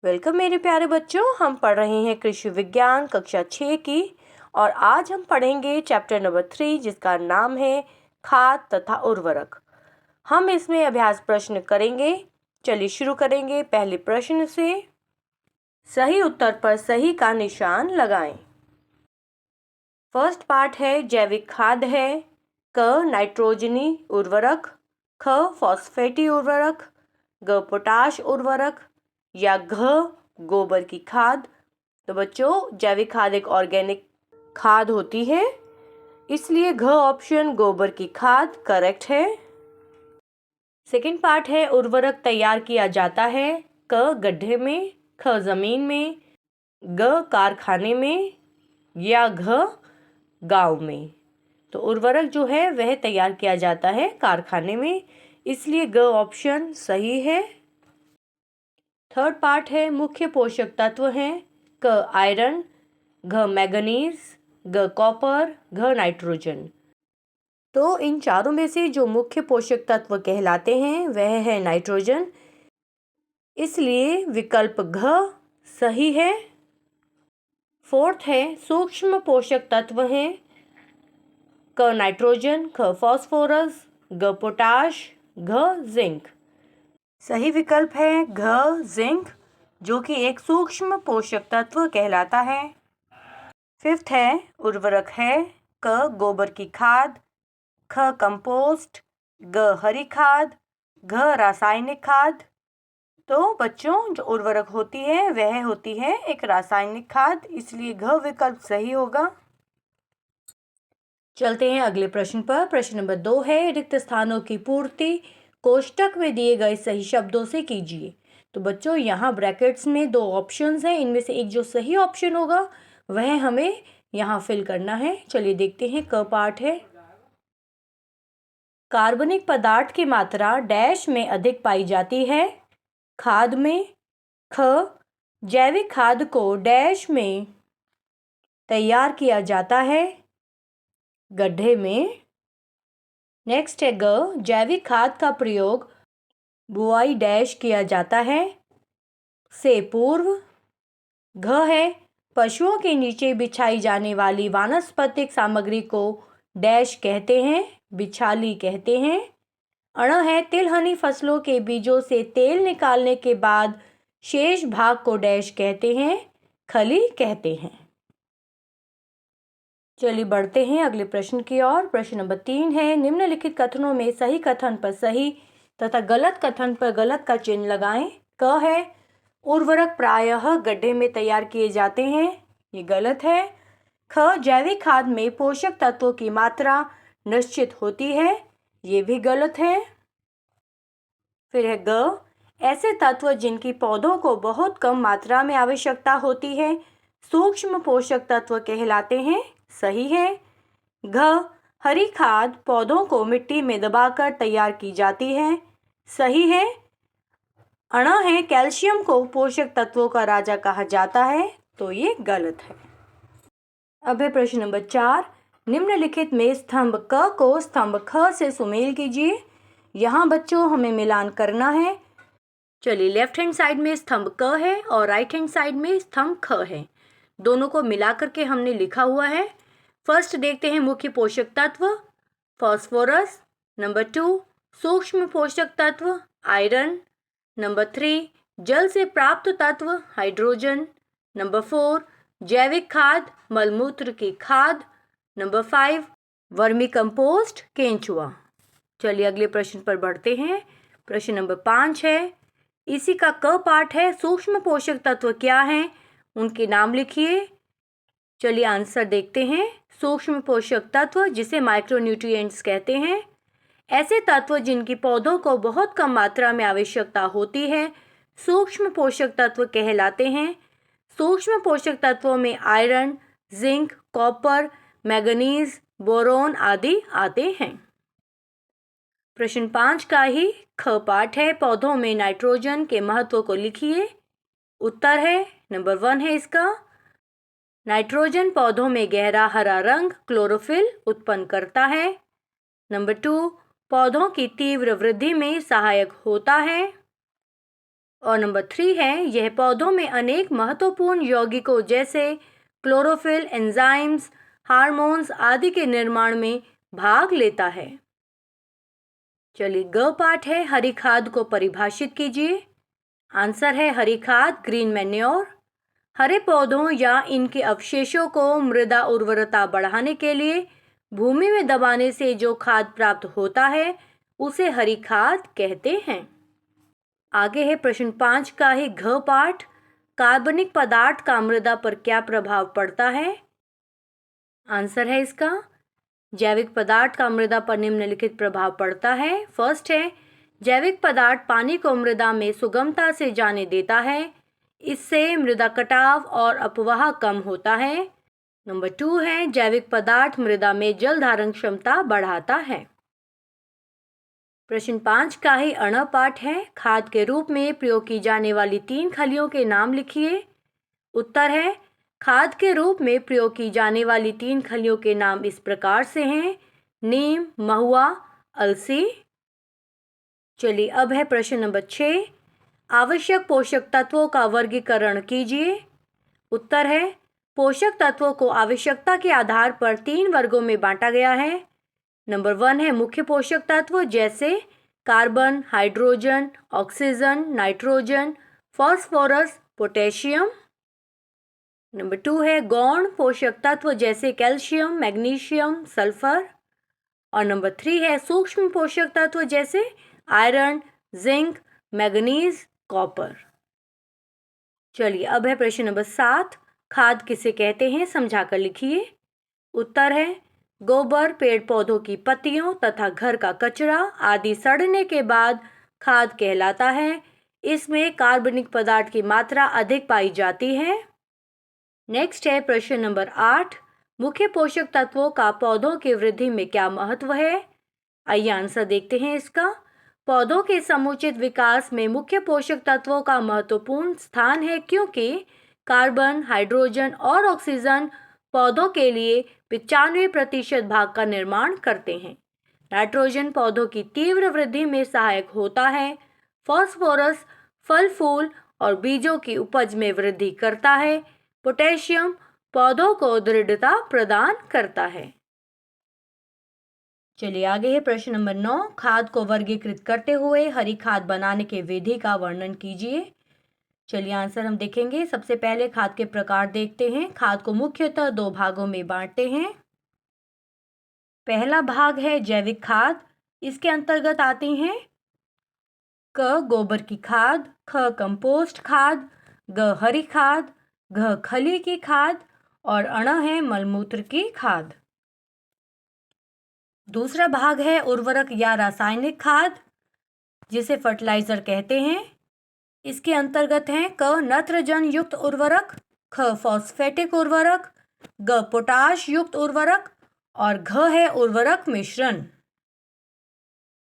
Welcome मेरे प्यारे बच्चों। हम पढ़ रहे हैं कृषि विज्ञान कक्षा 6 की और आज हम पढ़ेंगे चैप्टर नंबर 3 जिसका नाम है खाद तथा उर्वरक। हम इसमें अभ्यास प्रश्न करेंगे। चलिए शुरू करेंगे पहले प्रश्न से। सही उत्तर पर सही का निशान लगाएं। फर्स्ट पार्ट है जैविक खाद है। क नाइट्रोजनी उर्वरक, ख फॉस्फेटी उर्वरक, ग पोटाश उर्वरक या घ गोबर की खाद। तो बच्चों जैविक खाद एक ऑर्गेनिक खाद होती है, इसलिए घ ऑप्शन गोबर की खाद करेक्ट है। सेकंड पार्ट है उर्वरक तैयार किया जाता है। क गड्ढे में, ख जमीन में, ग कारखाने में या घ गांव में। तो उर्वरक जो है वह तैयार किया जाता है कारखाने में, इसलिए ग ऑप्शन सही है। थर्ड पार्ट है मुख्य पोषक तत्व हैं। क आयरन, घ मैंगनीज, ग कॉपर, घ नाइट्रोजन। तो इन चारों में से जो मुख्य पोषक तत्व कहलाते हैं वह है नाइट्रोजन, इसलिए विकल्प घ सही है। फोर्थ है सूक्ष्म पोषक तत्व हैं। क नाइट्रोजन, ख फॉस्फोरस, ग पोटाश, घ जिंक। सही विकल्प है घ जिंक, जो कि एक सूक्ष्म पोषक तत्व कहलाता है। फिफ्थ है उर्वरक है। क गोबर की खाद, ख कंपोस्ट, ग हरी खाद, घ रासायनिक खाद। तो बच्चों जो उर्वरक होती है वह होती है एक रासायनिक खाद, इसलिए घ विकल्प सही होगा। चलते हैं अगले प्रश्न पर। प्रश्न नंबर 2 है रिक्त स्थानों की पूर्ति कोष्टक में दिए गए सही शब्दों से कीजिए। तो बच्चों यहाँ ब्रैकेट्स में दो ऑप्शंस हैं, इनमें से एक जो सही ऑप्शन होगा वह हमें यहाँ फिल करना है। चलिए देखते हैं। क पार्ट है कार्बनिक पदार्थ की मात्रा डैश में अधिक पाई जाती है। खाद में। ख जैविक खाद को डैश में तैयार किया जाता है, गड्ढे में। नेक्स्ट है ग जैविक खाद का प्रयोग बुआई डैश किया जाता है से पूर्व। घ है पशुओं के नीचे बिछाई जाने वाली वानस्पतिक सामग्री को डैश कहते हैं, बिछाली कहते हैं। अण है तिलहनी फसलों के बीजों से तेल निकालने के बाद शेष भाग को डैश कहते हैं, खली कहते हैं। चलिए बढ़ते हैं अगले प्रश्न की ओर। प्रश्न नंबर 3 है निम्नलिखित कथनों में सही कथन पर सही तथा गलत कथन पर गलत का चिन्ह लगाएं। क है उर्वरक प्रायः गड्ढे में तैयार किए जाते हैं, ये गलत है। ख जैविक खाद में पोषक तत्वों की मात्रा निश्चित होती है, ये भी गलत है। फिर है ग ऐसे तत्व जिनकी पौधों को बहुत कम मात्रा में आवश्यकता होती है सूक्ष्म पोषक तत्व कहलाते हैं, सही है। घ हरी खाद पौधों को मिट्टी में दबाकर तैयार की जाती है, सही है। अण है कैल्शियम को पोषक तत्वों का राजा कहा जाता है, तो ये गलत है। अब है प्रश्न नंबर 4। निम्नलिखित में स्तंभ क को स्तंभ ख से सुमेल कीजिए। यहाँ बच्चों हमें मिलान करना है। चलिए लेफ्ट हैंड साइड में स्तंभ क है और राइट हैंड साइड में स्तंभ ख है, दोनों को मिला करके हमने लिखा हुआ है। फर्स्ट देखते हैं मुख्य पोषक तत्व फॉस्फोरस, नंबर 2 सूक्ष्म पोषक तत्व आयरन, नंबर 3 जल से प्राप्त तत्व हाइड्रोजन, नंबर 4 जैविक खाद मलमूत्र की खाद, नंबर 5 वर्मी कंपोस्ट केंचुआ। चलिए अगले प्रश्न पर बढ़ते हैं। प्रश्न नंबर 5 है इसी का क पार्ट है सूक्ष्म पोषक तत्व क्या हैं, उनके नाम लिखिए। चलिए आंसर देखते हैं। सूक्ष्म पोषक तत्व जिसे माइक्रोन्यूट्रिएंट्स कहते हैं, ऐसे तत्व जिनकी पौधों को बहुत कम मात्रा में आवश्यकता होती है सूक्ष्म पोषक तत्व कहलाते हैं। सूक्ष्म पोषक तत्वों में iron, zinc, copper, manganese, boron आदि आते हैं। प्रश्न 5 का ही ख पार्ट है पौधों में नाइट्रोजन के महत्व को लिखिए। उत्तर है नंबर 1 है इसका। नाइट्रोजन पौधों में गहरा हरा रंग क्लोरोफिल उत्पन्न करता है। नंबर 2 पौधों की तीव्र वृद्धि में सहायक होता है। और नंबर 3 है, यह पौधों में अनेक महत्वपूर्ण यौगिकों जैसे क्लोरोफिल, एंजाइम्स, हार्मोन्स आदि के निर्माण में भाग लेता है। चलिए, ग पार्ट है, हरी खाद को परिभाषित कीजिए। आंसर है हरी खाद ग्रीन मैन्योर। हरे पौधों या इनके अवशेषों को मृदा उर्वरता बढ़ाने के लिए भूमि में दबाने से जो खाद प्राप्त होता है उसे हरी खाद कहते हैं। आगे है प्रश्न 5 का ही घ पाठ। कार्बनिक पदार्थ का मृदा पर क्या प्रभाव पड़ता है? आंसर है इसका, जैविक पदार्थ का मृदा पर निम्नलिखित प्रभाव पड़ता है। फर्स्ट है, जैविक पदार्थ पानी को मृदा में सुगमता से जाने देता है। इससे मृदा कटाव और अपवाह कम होता है। नंबर 2 है, जैविक पदार्थ मृदा में जल धारण क्षमता बढ़ाता है। प्रश्न 5 का ही अण पाठ है, खाद के रूप में प्रयोग की जाने वाली 3 खलियों के नाम लिखिए। उत्तर है, खाद के रूप में प्रयोग की जाने वाली 3 खलियों के नाम इस प्रकार से हैं, नीम, महुआ, अलसी। चलिए, अब है प्रश्न नंबर 6, आवश्यक पोषक तत्वों का वर्गीकरण कीजिए। उत्तर है, पोषक तत्वों को आवश्यकता के आधार पर 3 वर्गों में बांटा गया है। नंबर 1 है मुख्य पोषक तत्व जैसे carbon, hydrogen, oxygen, nitrogen, phosphorus, potassium. Number 2 है गौण पोषक तत्व जैसे कैल्शियम, मैग्नीशियम, सल्फर। और नंबर 3 है सूक्ष्म पोषक तत्व जैसे आयरन, जिंक, मैग्नीज, कॉपर। चलिए, अब है प्रश्न नंबर 7, खाद किसे कहते हैं समझाकर लिखिए। उत्तर है, गोबर, पेड़ पौधों की पत्तियों तथा घर का कचरा आदि सड़ने के बाद खाद कहलाता है। इसमें कार्बनिक पदार्थ की मात्रा अधिक पाई जाती है। नेक्स्ट है प्रश्न नंबर 8, मुख्य पोषक तत्वों का पौधों की वृद्धि में क्या महत्व है? आइए आंसर देखते हैं इसका। पौधों के समुचित विकास में मुख्य पोषक तत्वों का महत्वपूर्ण स्थान है, क्योंकि कार्बन, हाइड्रोजन और ऑक्सीजन पौधों के लिए 95% भाग का निर्माण करते हैं। नाइट्रोजन पौधों की तीव्र वृद्धि में सहायक होता है। फास्फोरस फल, फूल और बीजों की उपज में वृद्धि करता है। पोटेशियम पौधों को दृढ़ता प्रदान करता है। चलिए, आगे है प्रश्न नंबर 9, खाद को वर्गीकृत करते हुए हरी खाद बनाने के विधि का वर्णन कीजिए। चलिए, आंसर हम देखेंगे। सबसे पहले खाद के प्रकार देखते हैं। खाद को मुख्यतः 2 भागों में बांटते हैं। पहला भाग है जैविक खाद। इसके अंतर्गत आती हैं क गोबर की खाद, ख कंपोस्ट खाद, ग हरी खाद, घ खली की खाद और अण है मलमूत्र की खाद। दूसरा भाग है उर्वरक या रासायनिक खाद, जिसे फर्टिलाइजर कहते हैं। इसके अंतर्गत हैं क नत्रजन युक्त उर्वरक, ख फॉस्फेटिक उर्वरक, ग पोटाश युक्त उर्वरक और घ है उर्वरक मिश्रण।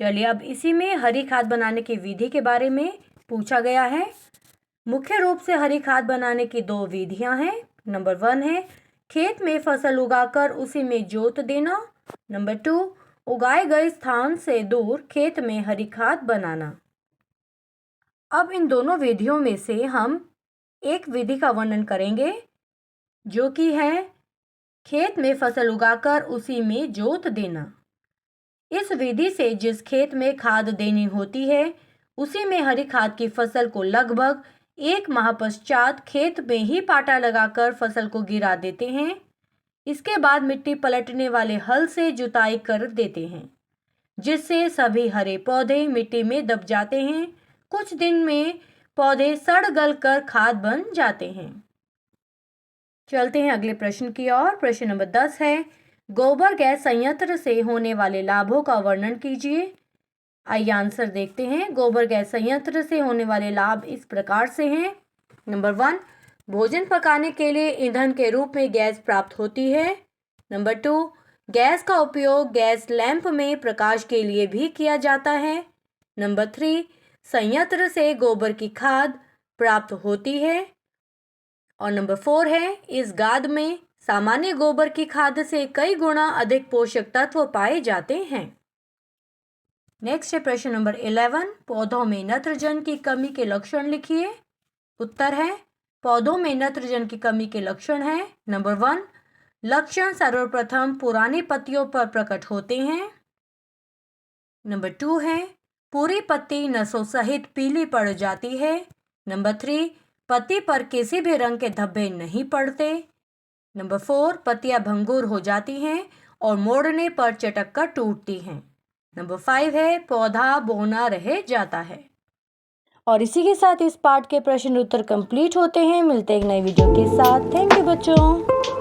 चलिए, अब इसी में हरी खाद बनाने की विधि के बारे में पूछा गया है। मुख्य रूप से हरी खाद बनाने की 2 विधियां हैं। नंबर 1 है खेत में फसल उगाकर उसी में जोत देना। नंबर 2, उगाए गए स्थान से दूर खेत में हरी खाद बनाना। अब इन दोनों विधियों में से हम एक विधि का वर्णन करेंगे, जो कि है खेत में फसल उगाकर उसी में जोत देना। इस विधि से जिस खेत में खाद देनी होती है उसी में हरी खाद की फसल को लगभग 1 माह पश्चात खेत में ही पाटा लगाकर फसल को गिरा देते हैं। इसके बाद मिट्टी पलटने वाले हल से जुताई कर देते हैं, जिससे सभी हरे पौधे मिट्टी में दब जाते हैं। कुछ दिन में पौधे सड़ गल कर खाद बन जाते हैं। चलते हैं अगले प्रश्न की ओर। प्रश्न नंबर 10 है गोबर गैस संयंत्र से होने वाले लाभों का वर्णन कीजिए। आइए आंसर देखते हैं। गोबर गैस संयंत्र से होने वाले लाभ इस प्रकार से हैं। नंबर 1, भोजन पकाने के लिए ईंधन के रूप में गैस प्राप्त होती है। नंबर 2, गैस का उपयोग गैस लैंप में प्रकाश के लिए भी किया जाता है। नंबर 3, संयंत्र से गोबर की खाद प्राप्त होती है। और नंबर 4 है इस खाद में सामान्य गोबर की खाद से कई गुना अधिक पोषक तत्व पाए जाते हैं। नेक्स्ट है प्रश्न नंबर 11, पौधों में नाइट्रोजन की कमी के लक्षण लिखिए। उत्तर है पौधों में नाइट्रोजन की कमी के लक्षण है नंबर 1, लक्षण सर्वप्रथम पुरानी पत्तियों पर प्रकट होते हैं। नंबर 2 है पूरी पत्ती नसों सहित पीली पड़ जाती है। नंबर 3, पत्ती पर किसी भी रंग के धब्बे नहीं पड़ते। नंबर 4, पत्तियां भंगुर हो जाती हैं और मोड़ने पर चटक कर टूटती हैं। नंबर 5 है पौधा बौना रह जाता है। और इसी के साथ इस पार्ट के प्रश्न उत्तर कंप्लीट होते हैं। मिलते हैं एक नई वीडियो के साथ। थैंक यू बच्चों।